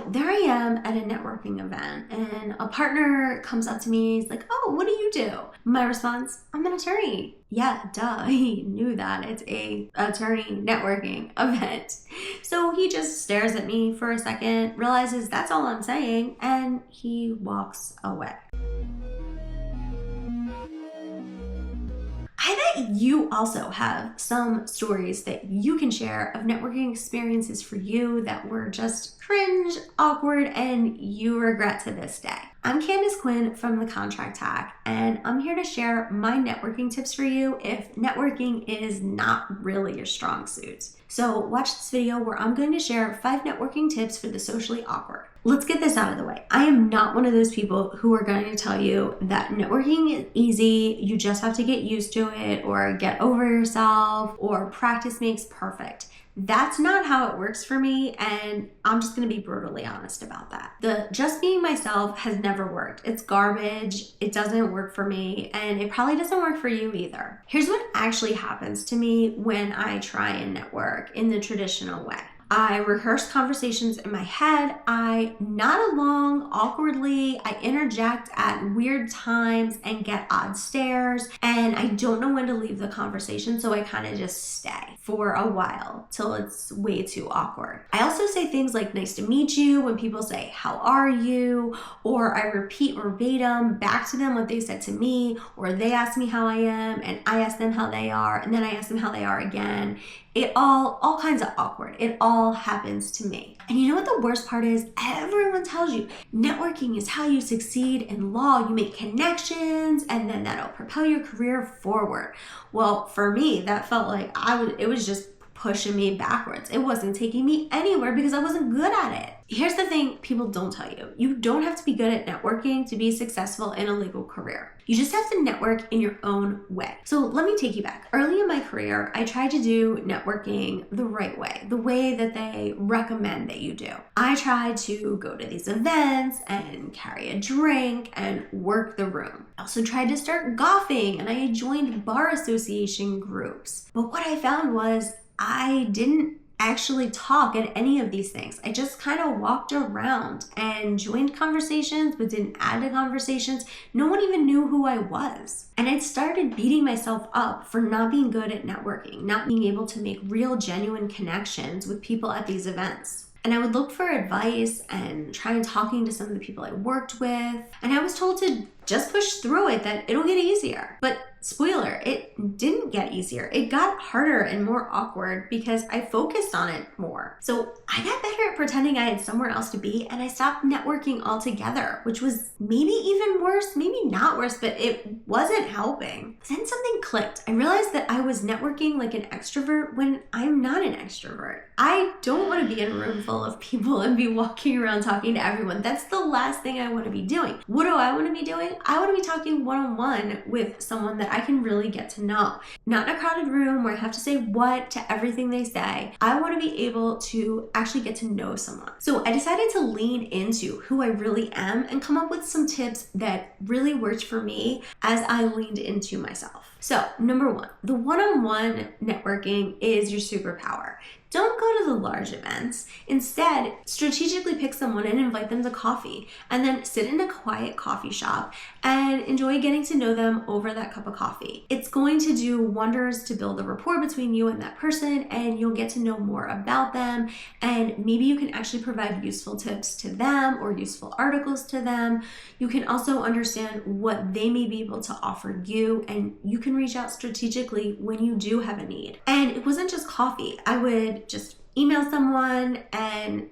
So there I am at a networking event and a partner comes up to me. He's like, "Oh, what do you do?" My response, "I'm an attorney." Yeah, duh, he knew that. It's a attorney networking event. So he just stares at me for a second, realizes that's all I'm saying, and he walks away. I bet you also have some stories that you can share of networking experiences for you that were just cringe, awkward, and you regret to this day. I'm Candice Quinn from The Contract Hack, and I'm here to share my networking tips for you if networking is not really your strong suit. So watch this video where I'm going to share 5 networking tips for the socially awkward. Let's get this out of the way. I am not one of those people who are going to tell you that networking is easy, you just have to get used to it, or get over yourself, or practice makes perfect. That's not how it works for me, and I'm just gonna be brutally honest about that. The just being myself has never worked. It's garbage, it doesn't work for me, and it probably doesn't work for you either. Here's what actually happens to me when I try and network in the traditional way. I rehearse conversations in my head, I nod along awkwardly, I interject at weird times and get odd stares, and I don't know when to leave the conversation, so I kind of just stay for a while till it's way too awkward. I also say things like "nice to meet you" when people say "how are you," or I repeat verbatim back to them what they said to me, or they ask me how I am and I ask them how they are, and then I ask them how they are again. It all kinds of awkward. It all happens to me. And you know what the worst part is? Everyone tells you networking is how you succeed in law. You make connections and then that'll propel your career forward. Well, for me, that felt like it was just pushing me backwards. It wasn't taking me anywhere because I wasn't good at it. Here's the thing people don't tell you. You don't have to be good at networking to be successful in a legal career. You just have to network in your own way. So let me take you back. Early in my career, I tried to do networking the right way, the way that they recommend that you do. I tried to go to these events and carry a drink and work the room. I also tried to start golfing and I joined bar association groups. But what I found was I didn't actually talk at any of these things. I just kind of walked around and joined conversations but didn't add to conversations. No one even knew who I was. And I started beating myself up for not being good at networking, not being able to make real, genuine connections with people at these events. And I would look for advice and try talking to some of the people I worked with. And I was told to just push through it, that it'll get easier. But spoiler, it didn't get easier. It got harder and more awkward because I focused on it more. So I got better at pretending I had somewhere else to be, and I stopped networking altogether, which was maybe even worse, maybe not worse, but it wasn't helping. Then something clicked. I realized that I was networking like an extrovert when I'm not an extrovert. I don't want to be in a room full of people and be walking around talking to everyone. That's the last thing I want to be doing. What do I want to be doing? I want to be talking one-on-one with someone that I can really get to know. Not in a crowded room where I have to say what to everything they say. I want to be able to actually get to know someone. So I decided to lean into who I really am and come up with some tips that really worked for me as I leaned into myself. So number 1, the one-on-one networking is your superpower. Don't go to the large events. Instead, strategically pick someone and invite them to coffee, and then sit in a quiet coffee shop and enjoy getting to know them over that cup of coffee. It's going to do wonders to build a rapport between you and that person, and you'll get to know more about them, and maybe you can actually provide useful tips to them or useful articles to them. You can also understand what they may be able to offer you, and you can reach out strategically when you do have a need. And it wasn't just coffee. I would just email someone and,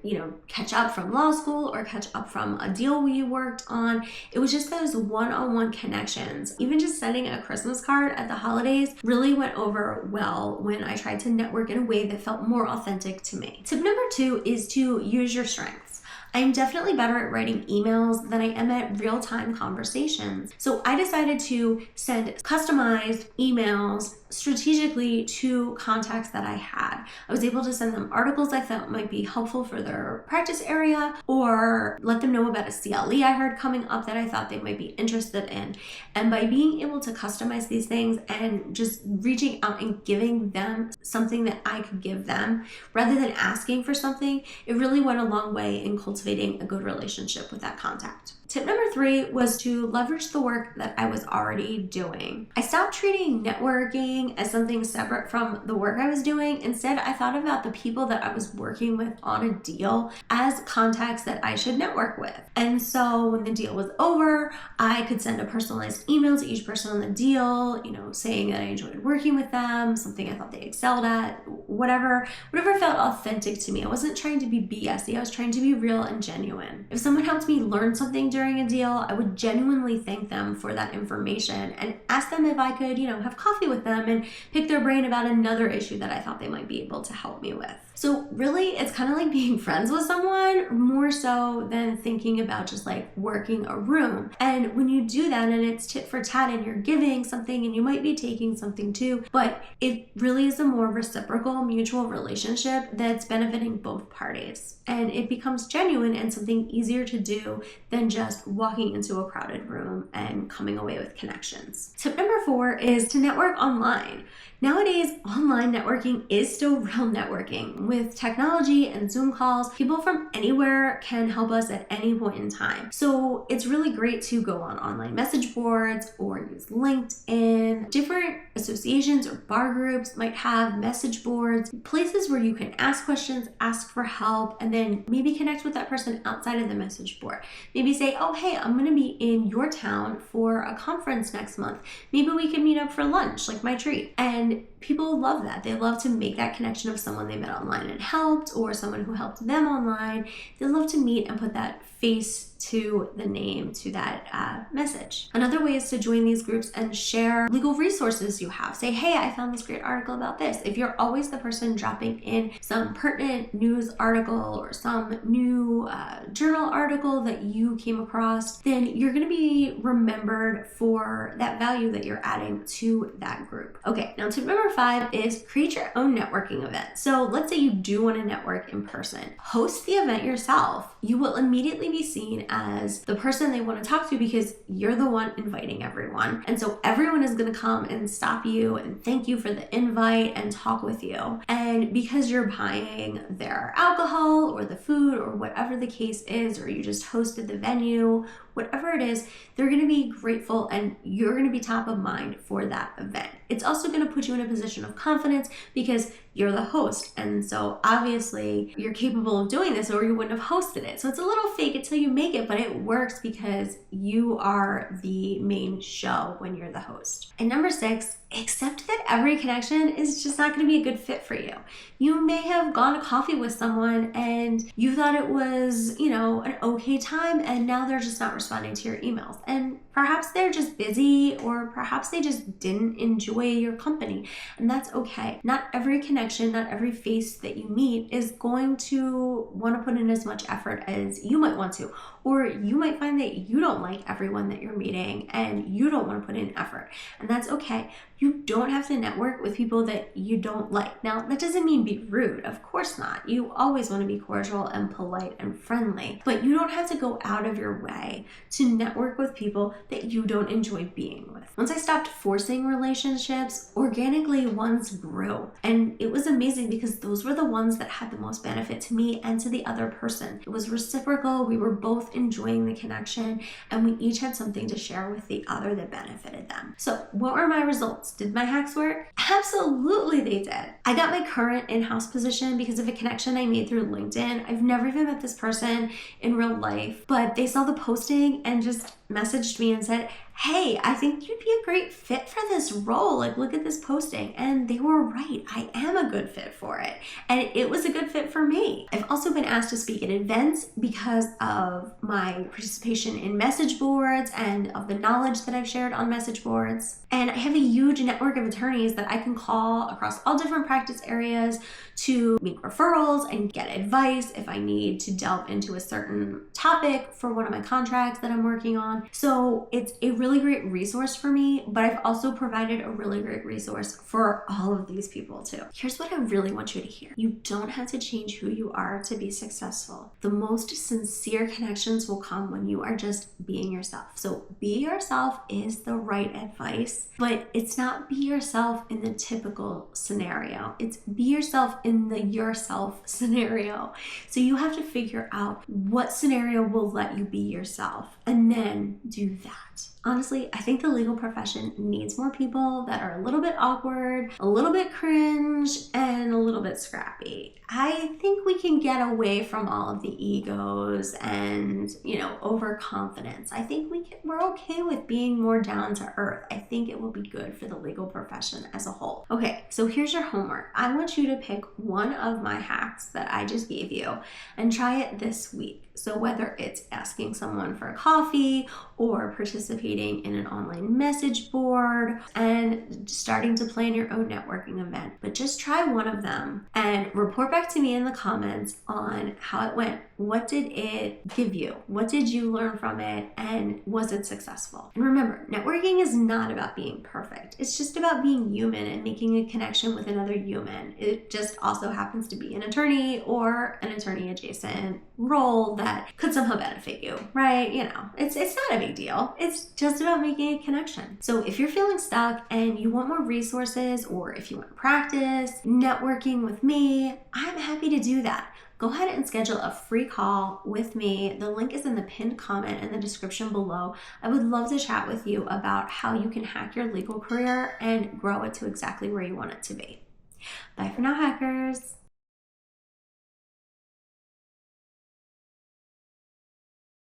catch up from law school or catch up from a deal we worked on. It was just those one-on-one connections. Even just sending a Christmas card at the holidays really went over well when I tried to network in a way that felt more authentic to me. Tip number 2 is to use your strengths. I'm definitely better at writing emails than I am at real-time conversations. So I decided to send customized emails strategically to contacts that I had. I was able to send them articles I felt might be helpful for their practice area, or let them know about a CLE I heard coming up that I thought they might be interested in. And by being able to customize these things and just reaching out and giving them something that I could give them rather than asking for something, it really went a long way in cultivating cultivating a good relationship with that contact. Tip number 3 was to leverage the work that I was already doing. I stopped treating networking as something separate from the work I was doing. Instead, I thought about the people that I was working with on a deal as contacts that I should network with. And so when the deal was over, I could send a personalized email to each person on the deal, saying that I enjoyed working with them, something I thought they excelled at, whatever felt authentic to me. I wasn't trying to be BSy, I was trying to be real and genuine. If someone helped me learn something during a deal, I would genuinely thank them for that information and ask them if I could, have coffee with them and pick their brain about another issue that I thought they might be able to help me with. So really, it's kind of like being friends with someone more so than thinking about just like working a room. And when you do that and it's tit for tat and you're giving something and you might be taking something too, but it really is a more reciprocal mutual relationship that's benefiting both parties. And it becomes genuine and something easier to do than just walking into a crowded room and coming away with connections. Tip number 4 is to network online. Nowadays, online networking is still real networking. With technology and Zoom calls, people from anywhere can help us at any point in time. So it's really great to go on online message boards or use LinkedIn. Different associations or bar groups might have message boards, places where you can ask questions, ask for help, and then maybe connect with that person outside of the message board. Maybe say, oh, hey, I'm going to be in your town for a conference next month. Maybe we can meet up for lunch, like my treat. And people love that. They love to make that connection of someone they met online and helped, or someone who helped them online. They love to meet and put that face to the name, to that message. Another way is to join these groups and share legal resources you have. Say, hey, I found this great article about this. If you're always the person dropping in some pertinent news article or some new journal article that you came across, then you're going to be remembered for that value that you're adding to that group. Okay, now tip number 5 is create your own networking event. So let's say you do want to network in person. Host the event yourself. You will immediately be seen as the person they want to talk to because you're the one inviting everyone. And so everyone is going to come and stop you and thank you for the invite and talk with you. And because you're buying their alcohol or the food or whatever the case is, or you just hosted the venue, whatever it is, they're going to be grateful and you're going to be top of mind for that event. It's also going to put you in a position of confidence because you're the host. And so obviously you're capable of doing this or you wouldn't have hosted it. So it's a little fake until you make it, but it works because you are the main show when you're the host. And number 6, accept that every connection is just not going to be a good fit for you. You may have gone to coffee with someone and you thought it was, an okay time, and now they're just not responding to your emails. And perhaps they're just busy, or perhaps they just didn't enjoy your company, and that's okay. Not every connection, not every face that you meet is going to want to put in as much effort as you might want to, or you might find that you don't like everyone that you're meeting and you don't want to put in effort, and that's okay. You don't have to network with people that you don't like. Now, that doesn't mean be rude. Of course not. You always want to be cordial and polite and friendly, but you don't have to go out of your way to network with people that you don't enjoy being with. Once I stopped forcing relationships, organically ones grew. And it was amazing because those were the ones that had the most benefit to me and to the other person. It was reciprocal. We were both enjoying the connection and we each had something to share with the other that benefited them. So what were my results? Did my hacks work? Absolutely they did. I got my current in-house position because of a connection I made through LinkedIn. I've never even met this person in real life, but they saw the posting and just messaged me and said, hey, I think you'd be a great fit for this role. Like, look at this posting. And they were right. I am a good fit for it. And it was a good fit for me. I've also been asked to speak at events because of my participation in message boards and of the knowledge that I've shared on message boards. And I have a huge network of attorneys that I can call across all different practice areas to make referrals and get advice if I need to delve into a certain topic for one of my contracts that I'm working on. So it's a really great resource for me, but I've also provided a really great resource for all of these people too. Here's what I really want you to hear. You don't have to change who you are to be successful. The most sincere connections will come when you are just being yourself. So be yourself is the right advice, but it's not be yourself in the typical scenario. It's be yourself in the yourself scenario. So you have to figure out what scenario will let you be yourself and then do that. Honestly, I think the legal profession needs more people that are a little bit awkward, a little bit cringe, and a little bit scrappy. I think we can get away from all of the egos and, overconfidence. I think we're okay with being more down to earth. I think it will be good for the legal profession as a whole. Okay, so here's your homework. I want you to pick one of my hacks that I just gave you and try it this week. So whether it's asking someone for a coffee or participating in an online message board and starting to plan your own networking event, but just try one of them and report back to me in the comments on how it went. What did it give you? What did you learn from it? And was it successful? And remember, networking is not about being perfect. It's just about being human and making a connection with another human. It just also happens to be an attorney or an attorney adjacent role that could somehow benefit you, right? It's not a big deal. It's just about making a connection. So if you're feeling stuck and you want more resources, or if you want to practice networking with me, I'm happy to do that. Go ahead and schedule a free call with me. The link is in the pinned comment in the description below. I would love to chat with you about how you can hack your legal career and grow it to exactly where you want it to be. Bye for now, hackers.